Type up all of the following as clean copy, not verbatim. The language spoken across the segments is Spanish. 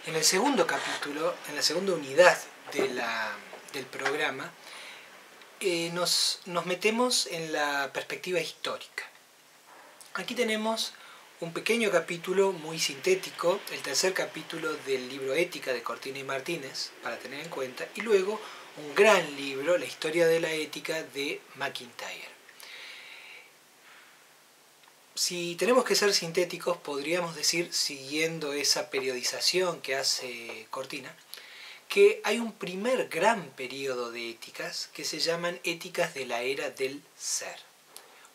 En el segundo capítulo, en la segunda unidad del programa, nos metemos en la perspectiva histórica. Aquí tenemos un pequeño capítulo muy sintético, el tercer capítulo del libro Ética de Cortina y Martínez, para tener en cuenta, y luego un gran libro, La historia de la ética, de MacIntyre. Si tenemos que ser sintéticos, podríamos decir, siguiendo esa periodización que hace Cortina, que hay un primer gran periodo de éticas que se llaman éticas de la era del ser.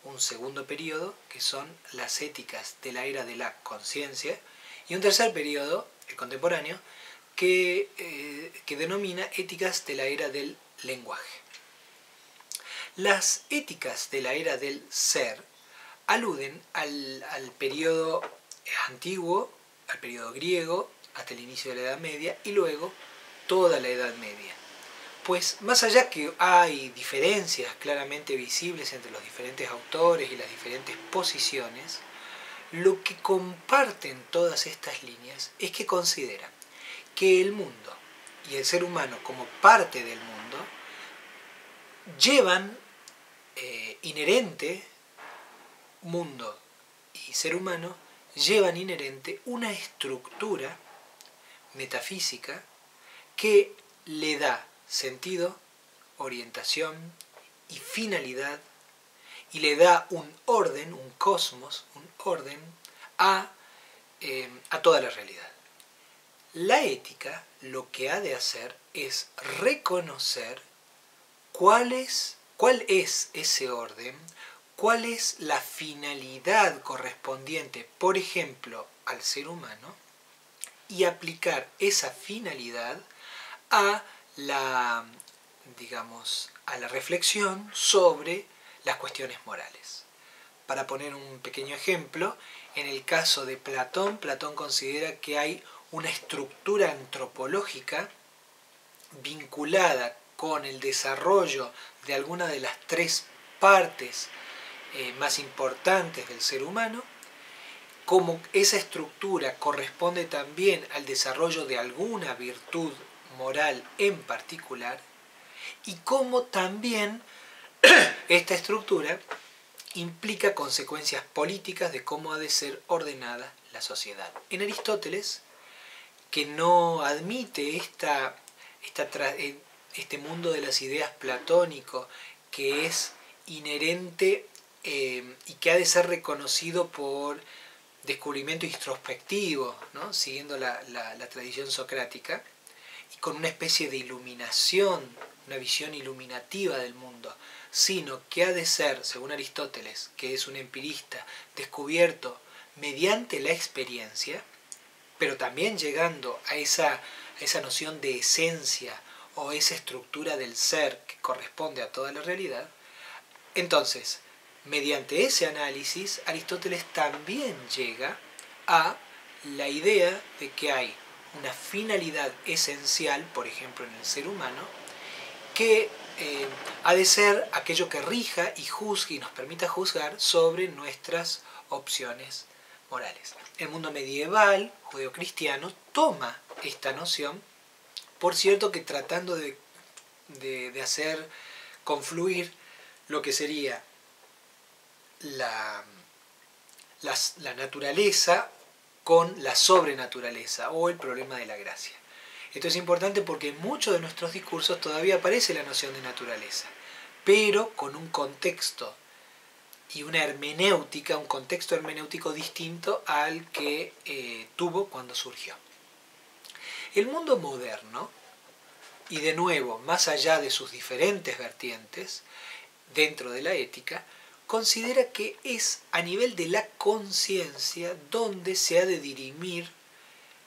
Un segundo periodo que son las éticas de la era de la conciencia, y un tercer periodo, el contemporáneo, que denomina éticas de la era del lenguaje. Las éticas de la era del ser aluden al periodo antiguo, al periodo griego, hasta el inicio de la Edad Media, y luego toda la Edad Media. Pues más allá que hay diferencias claramente visibles entre los diferentes autores y las diferentes posiciones, lo que comparten todas estas líneas es que consideran que el mundo y el ser humano como parte del mundo llevan inherente, mundo y ser humano llevan inherente una estructura metafísica que le da sentido, orientación y finalidad, y le da un orden, un cosmos, un orden a toda la realidad. La ética lo que ha de hacer es reconocer cuál es ese orden, cuál es la finalidad correspondiente, por ejemplo, al ser humano, y aplicar esa finalidad a la reflexión sobre las cuestiones morales. Para poner un pequeño ejemplo, en el caso de Platón considera que hay una estructura antropológica vinculada con el desarrollo de alguna de las tres partes más importantes del ser humano, como esa estructura corresponde también al desarrollo de alguna virtud moral en particular, y cómo también esta estructura implica consecuencias políticas de cómo ha de ser ordenada la sociedad. En Aristóteles, que no admite este mundo de las ideas platónico, que es inherente y que ha de ser reconocido por descubrimiento introspectivo, ¿no? Siguiendo la tradición socrática, y con una especie de iluminación, una visión iluminativa del mundo, sino que ha de ser, según Aristóteles, que es un empirista, descubierto mediante la experiencia, pero también llegando a esa noción de esencia o esa estructura del ser que corresponde a toda la realidad. Entonces, mediante ese análisis, Aristóteles también llega a la idea de que hay una finalidad esencial, por ejemplo en el ser humano, que ha de ser aquello que rija y juzgue y nos permita juzgar sobre nuestras opciones morales. El mundo medieval, judeocristiano, toma esta noción, por cierto que tratando de hacer confluir lo que sería la naturaleza con la sobrenaturaleza o el problema de la gracia. Esto es importante porque en muchos de nuestros discursos todavía aparece la noción de naturaleza, pero con un contexto y una hermenéutica, un contexto hermenéutico distinto al que tuvo cuando surgió. El mundo moderno, y de nuevo, más allá de sus diferentes vertientes, dentro de la ética, considera que es a nivel de la conciencia donde se ha de dirimir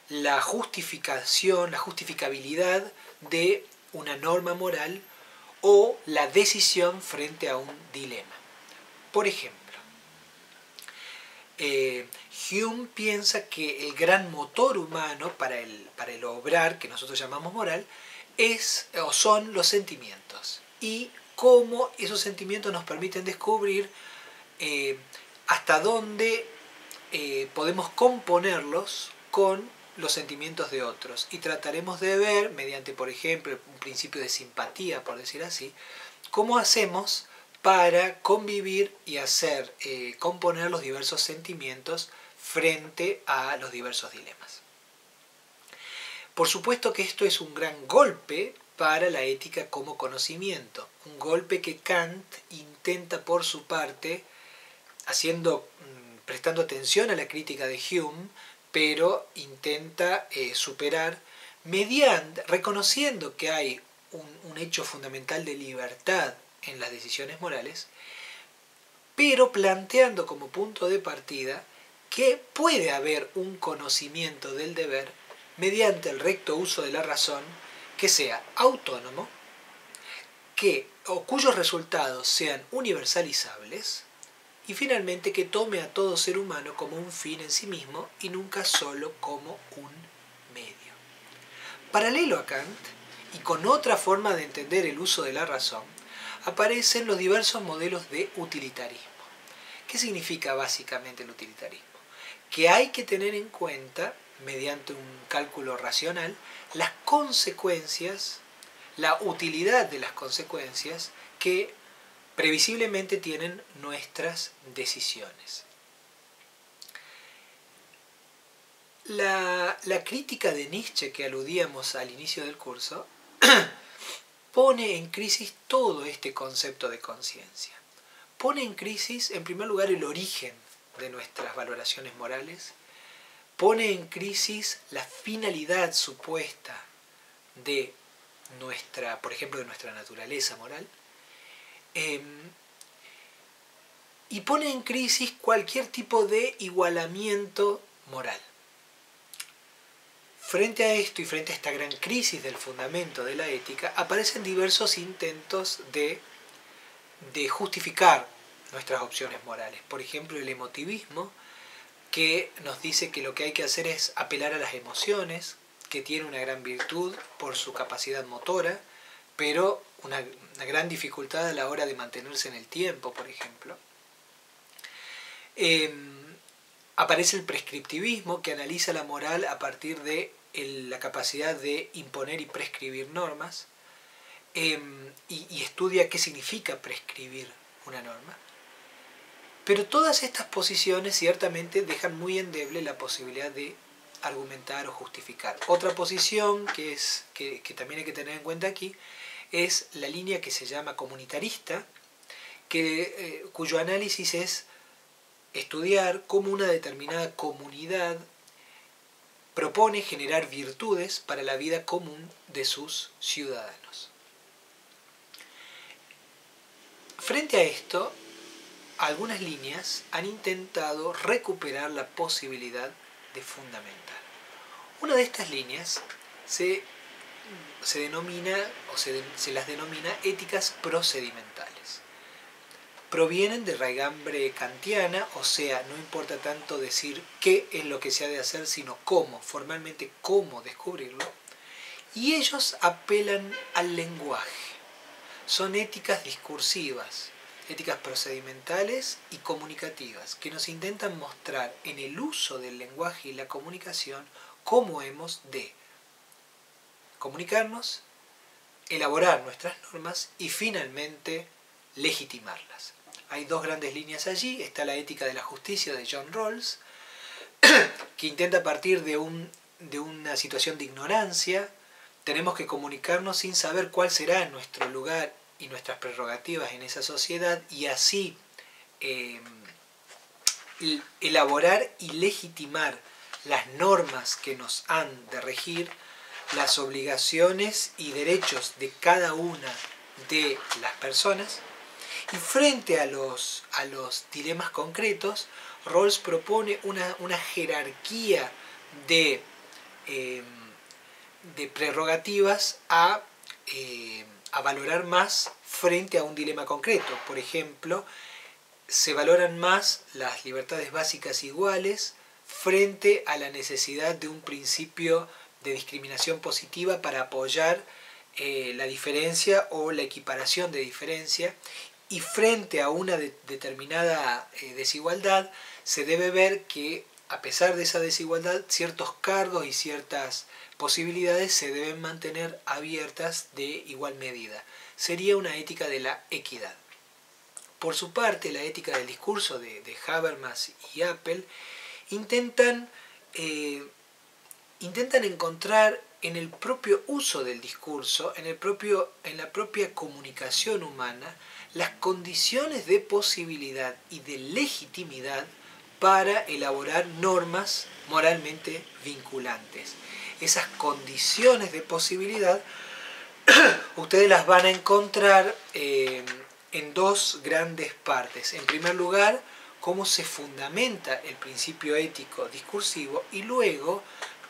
la justificación, la justificabilidad de una norma moral o la decisión frente a un dilema. Por ejemplo, Hume piensa que el gran motor humano para el obrar, que nosotros llamamos moral, son los sentimientos, y cómo esos sentimientos nos permiten descubrir hasta dónde podemos componerlos con los sentimientos de otros y trataremos de ver, mediante por ejemplo un principio de simpatía, por decir así, cómo hacemos para convivir y hacer componer los diversos sentimientos frente a los diversos dilemas. Por supuesto que esto es un gran golpe para la ética como conocimiento, un golpe que Kant intenta por su parte, prestando atención a la crítica de Hume, pero intenta superar reconociendo que hay un hecho fundamental de libertad en las decisiones morales, pero planteando como punto de partida que puede haber un conocimiento del deber mediante el recto uso de la razón que sea autónomo, cuyos resultados sean universalizables, y finalmente que tome a todo ser humano como un fin en sí mismo y nunca solo como un medio. Paralelo a Kant, y con otra forma de entender el uso de la razón, aparecen los diversos modelos de utilitarismo. ¿Qué significa básicamente el utilitarismo? Que hay que tener en cuenta, mediante un cálculo racional, las consecuencias, la utilidad de las consecuencias que previsiblemente tienen nuestras decisiones. La crítica de Nietzsche que aludíamos al inicio del curso pone en crisis todo este concepto de conciencia. Pone en crisis, en primer lugar, el origen de nuestras valoraciones morales, pone en crisis la finalidad supuesta de por ejemplo, de nuestra naturaleza moral, y pone en crisis cualquier tipo de igualamiento moral. Frente a esto y frente a esta gran crisis del fundamento de la ética, aparecen diversos intentos de justificar nuestras opciones morales. Por ejemplo, el emotivismo, que nos dice que lo que hay que hacer es apelar a las emociones, que tiene una gran virtud por su capacidad motora, pero una gran dificultad a la hora de mantenerse en el tiempo, por ejemplo. Aparece el prescriptivismo, que analiza la moral a partir de la capacidad de imponer y prescribir normas, y estudia qué significa prescribir una norma. Pero todas estas posiciones ciertamente dejan muy endeble la posibilidad de argumentar o justificar. Otra posición que también hay que tener en cuenta aquí es la línea que se llama comunitarista, cuyo análisis es estudiar cómo una determinada comunidad propone generar virtudes para la vida común de sus ciudadanos. Frente a esto, algunas líneas han intentado recuperar la posibilidad de fundamentar. Una de estas líneas se las denomina éticas procedimentales. Provienen de raigambre kantiana, o sea, no importa tanto decir qué es lo que se ha de hacer, sino cómo, formalmente cómo descubrirlo, y ellos apelan al lenguaje. Son éticas discursivas, éticas procedimentales y comunicativas, que nos intentan mostrar en el uso del lenguaje y la comunicación cómo hemos de comunicarnos, elaborar nuestras normas y finalmente legitimarlas. Hay dos grandes líneas allí. Está la ética de la justicia de John Rawls, que intenta partir de una situación de ignorancia. Tenemos que comunicarnos sin saber cuál será nuestro lugar y nuestras prerrogativas en esa sociedad, y así elaborar y legitimar las normas que nos han de regir, las obligaciones y derechos de cada una de las personas. Y frente a los dilemas concretos, Rawls propone una jerarquía de prerrogativas a valorar más frente a un dilema concreto. Por ejemplo, se valoran más las libertades básicas iguales frente a la necesidad de un principio de discriminación positiva para apoyar la diferencia o la equiparación de diferencia, y frente a una determinada desigualdad se debe ver que a pesar de esa desigualdad, ciertos cargos y ciertas posibilidades se deben mantener abiertas de igual medida. Sería una ética de la equidad. Por su parte, la ética del discurso de Habermas y Apple intentan encontrar en el propio uso del discurso, en la propia comunicación humana, las condiciones de posibilidad y de legitimidad para elaborar normas moralmente vinculantes. Esas condiciones de posibilidad ustedes las van a encontrar en dos grandes partes. En primer lugar, cómo se fundamenta el principio ético discursivo y luego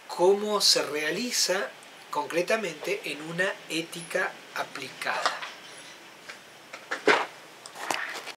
cómo se realiza concretamente en una ética aplicada.